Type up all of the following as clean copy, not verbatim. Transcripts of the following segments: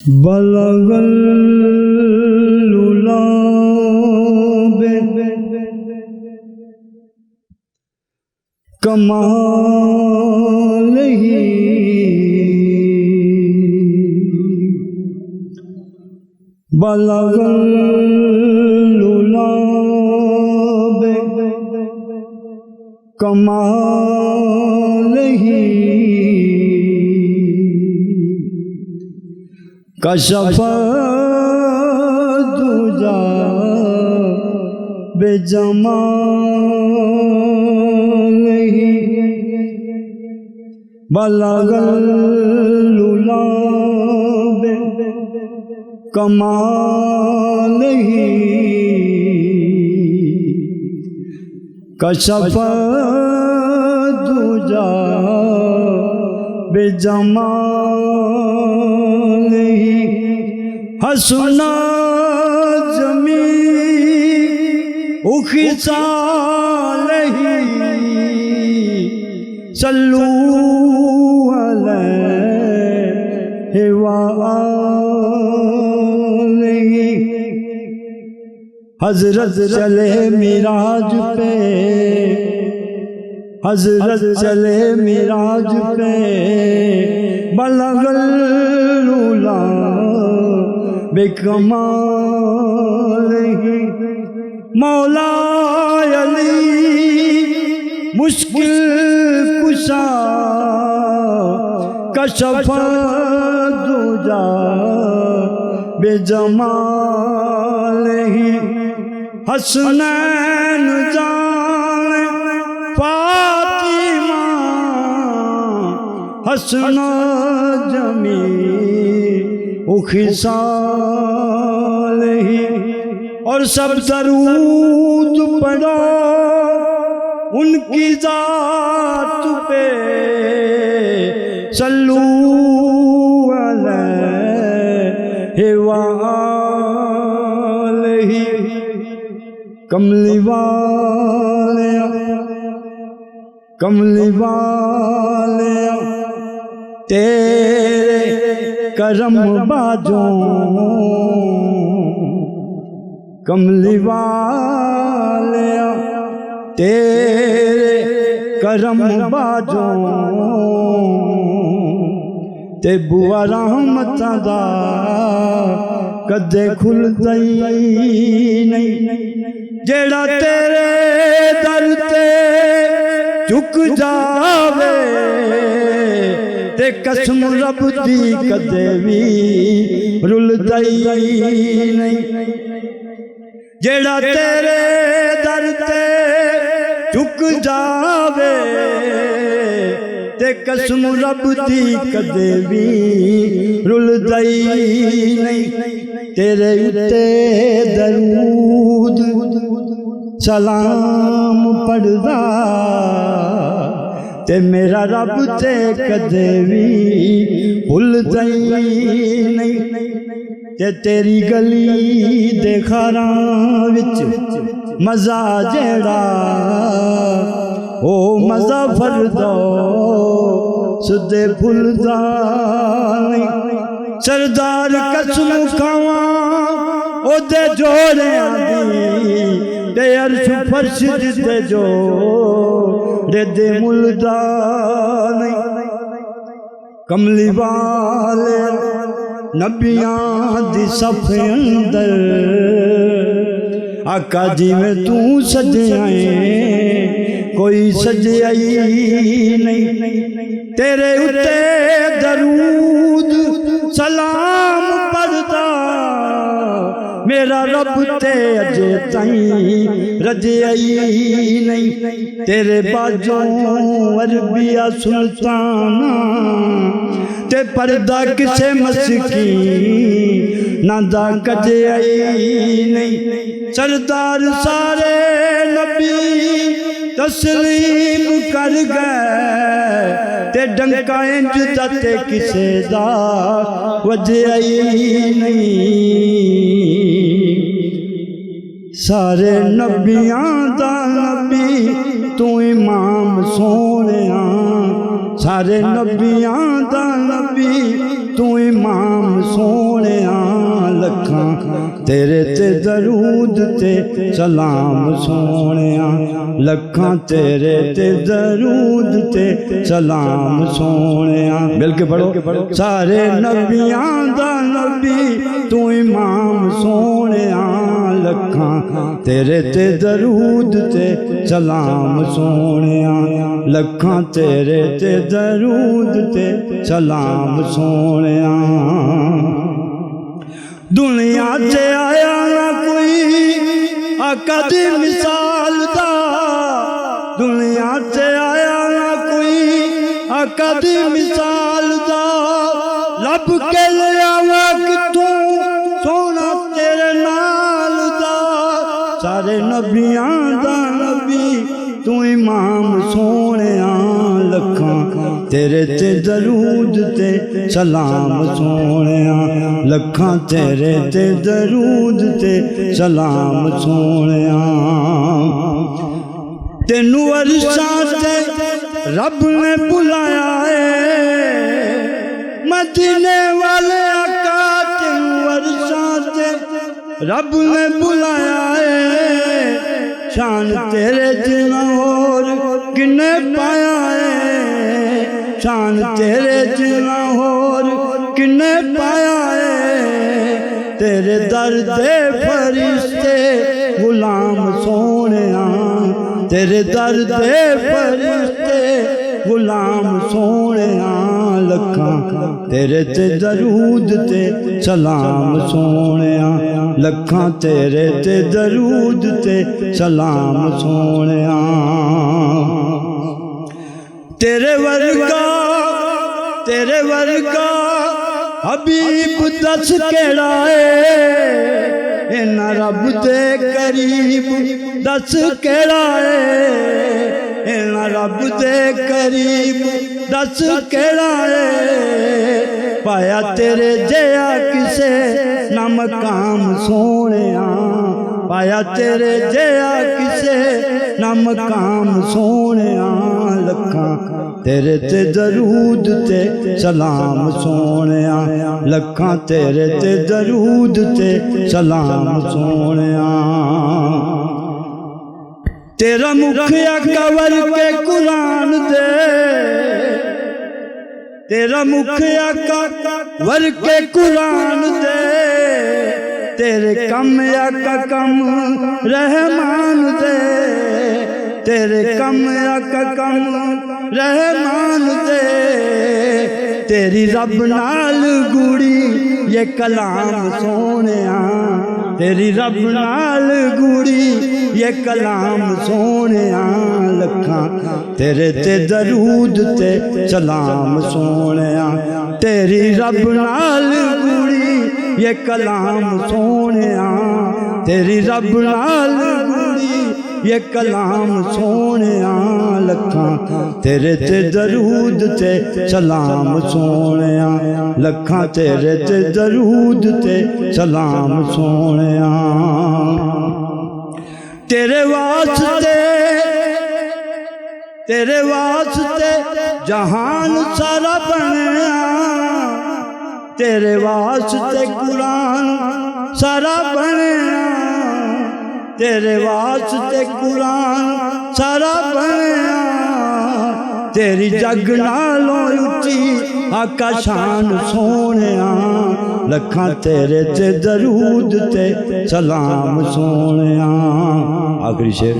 बलगल लुलाबे कमाल ही बलगल लुलाबे कमाल ही कशफ दुजा बेजमाल ही बलगल लुलाबे कमाल ही कशफ दुजा बेजमाल ही हसना जमी उखिसाल ही सल्लू अलैहि व आलिहि। हजरत चले मिराज पे, हजरत चले मिराज पे बलगल लूला बेकमाल ही मौला अली मुश्किल कुशा कशफ दुजा बेजमाल ही हसनैन जान फातिमा हसना जमी उखिसाल ही और सब दरूद पढ़ो उनकी जात पे सल्लू अलैहि व आलिहि। कमली वाले कमली वाले तेरे करम बाजों कमली वाले तेरे करम बाजों ते बुआ रहमत दा कदे खुलदा ही नहीं। जेड़ा तेरे दर ते झुक जावे ते कसम रब दी कदे भी रुलदा ही नहीं। जेड़ा तेरे दर ते झुक जावे ते कसम रब दी कदे भी रुलदा ही नहीं। तेरे उत्ते दरूद सलाम पढ़दा ते मेरा रब ते कदे भी भुलदा ही नहीं। ते तेरी गली दे खारां विच मजा जेड़ा ओ मजा फरदो सुदे भुलदा नहीं। सरदार कसम खावां ओदे जोड़ियां दी ते अर्श फर्श दे जोड़े दे मुलदा नहीं। कमली वाले नबियां दी सफ़े अंदर आका जिवें तू सजाए कोई सजाई नहीं। तेरे उत्ते दरूद सलाम पढ़दा मेरा रब ते अजे ताईं रजाई नहीं। तेरे बाजों अरबिया सुल्ताना ते पर्दा किसे मस्कीन दा कजाई नहीं। सरदार सारे नबी तस्लीम कर गए ते डंका इंज दते किसे दा वजाई नहीं। सारे नबियां दा नबी तू इमाम सोनिया, सारे नबियां दा नबी तू इमाम सोने सोने लखां तेरे ते दरूद ते सलाम सोने लखां तेरे ते दरूद ते सलाम सोने। मिल के पढ़ो। सारे नबियां दा नबी तू इमाम सोने लखां तेरे ते दरूद ते सलाम सोने लखां तेरे ते दरूद ते सलाम सोने। दुनिया से आया ना कोई आका दी मिसाल दा, दुनिया से आया ना कोई आका दी मिसाल दा, लब के ले आवा किथों सोना तेरे नाल दा। सारे नबियां दा नबी तू इमाम सोने लखां तेरे ते दरूद ते सलाम सोने लखां तेरे ते दरूद ते सलाम सोने। तेनू अरशां ते रब ने बुलाया है मदीने वाले आका, तेनू अरशां ते रब ने बुलाया है, शान तेरे जिना और किन्ने पाया है, शान तेरे जिना और किन्ने पाया है। तेरे दर दे फरिश्ते गुलाम सोने तेरे दर दे फरिश्ते गुलाम सोने लखां तेरे ते दरूद ते सलाम सोने लखां तेरे ते दरूद ते सलाम सोने। तेरे वर्गा हबीब दस केड़ा है, इन्ना रब दे करीब दस केड़ा है, इन्ना रब दे करीब दस केड़ा है। पाया तेरे जया किसे ना मकाम सोने, पाया तेरे जया किसे ना मकाम सोने लखां तेरे ते दरूद ते सलाम सोने लखां तेरे ते दरूद ते सलाम सोने। तेरा मुखिया कवर के कुरान दे, तेरा मुखिया कवर के कुरान दे, तेरे कम या का कम रहमान दे, तेरे कम या का कम रहमान दे। तेरी रब नाल गुड़ी ये कलाम सोने, तेरी रब नाल गुड़ी ये कलाम सोने लखां तेरे ते दरूद ते सलाम सोने। तेरी रब नाल गुड़ी ये कलाम सोने, तेरी रब नाल गुड़ी ये कलाम सोने लखां तेरे ते दरूद ते सलाम सोने लखां तेरे ते दरूद ते सलाम सोने। तेरे वास्ते जहान सारा बनया, तेरे वास्ते कुरान सारा बनया, तेरे वास्ते कुरान सारा बनया। तेरी जग नालों उच्ची आका शान सोने लखां तेरे ते दरूद ते सलाम सोने। आखिरी शेर।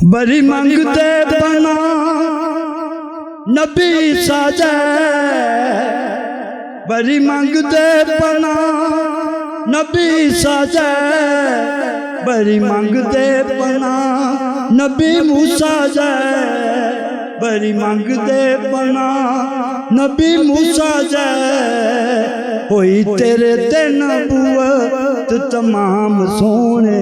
बड़ी मंगते बना नबी साजे, बड़ी मंगते बना नबी साजे, बड़ी मंगते बना नबी मूसा जय, बड़ी मंगते बना नबी मूसा जय। होई तेरे ते नबूवत तमाम सोने,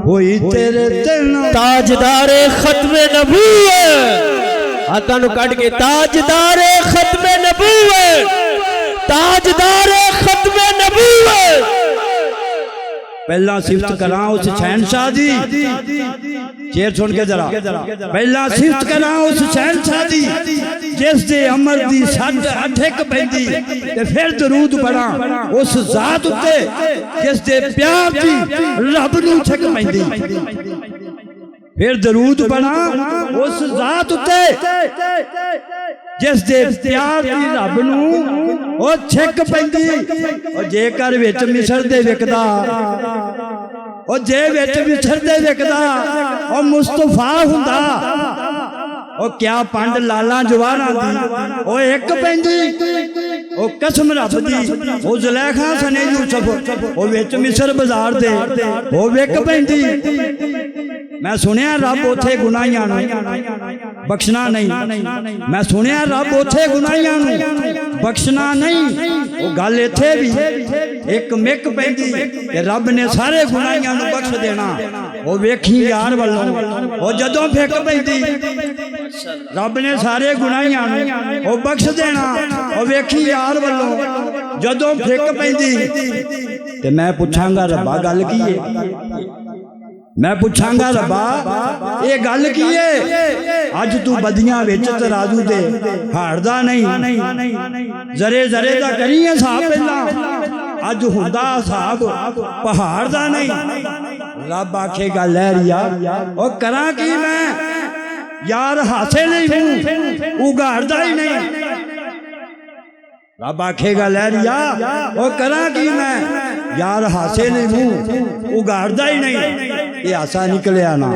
होई तेरे ते ताजदारे खत्मे नबूवत, हाथों नु कट के ताजदारे खत्मे नबूवत, ताजदारे खत्मे नबूवत। पहला सिफत करा उस शहनशाह दी, शेर सुन के जरा, पहला सिफत करा उस शहनशाह दी जिस दे अमर दी सट अठक पैंदी, ते फिर दरूद पढ़ा उस जात उत्ते जिस दे प्यार दी रब नूं छक पैंदी। फिर दरूद पढ़ा उस जात उत्ते जिस दे प्यार दी रब नूं ओ छक पैंदी। ओ जेकर विच मिसर दे विकदा, ओ जे विच मिसर दे विकदा ओ मुस्तफा हुंदा, ओ क्या पंड लाला जवाना दी ओ एक पैंदी। ओ कसम रब दी ओ जुलैखा सने यूसुफ ओ विच मिसर बाजार दे ओ विक पैंदी। मैं सुनिया रब उथे गुनाहियां नूं बख्शना नहीं, मैं सुनिया रब उथे गुनाहियां नूं बख्शना नहीं। वो गल इत्थे भी एक मिक पैंदी ते रब ने सारे गुनाहियां नूं बख्श देना। वो वेखी यार वल्लों वो जदों फिक पैंदी रब ने सारे गुनाहियां नूं वो बख्श देना। वो वेखी यार वल्लों जदों फिक पैंदी ते मैं पुछांगा रब्बा गल की है, मैं पुछांगा रब्बा ये गल की है। अज तू बदियां विच तराजू दे हारदा नहीं, जरे जरे दा करी हिसाब पहला, अज हुंदा हिसाब पहाड़ दा नहीं। रब आखेगा लहरिया ओ करा की मैं यार हासे नहीं हूं उगाड़दा ही नहीं। रब आखेगा लहरिया ओ करा की मैं यार हासे नहीं हूं उगाड़दा ही नहीं। ये आसा निकलिया ना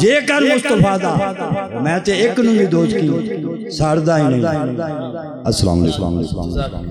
जेकर मुस्तफा दा मैं ते एक नूं भी दोस्त की साड़दा ही नहीं। अस्सलाम वालेकुम।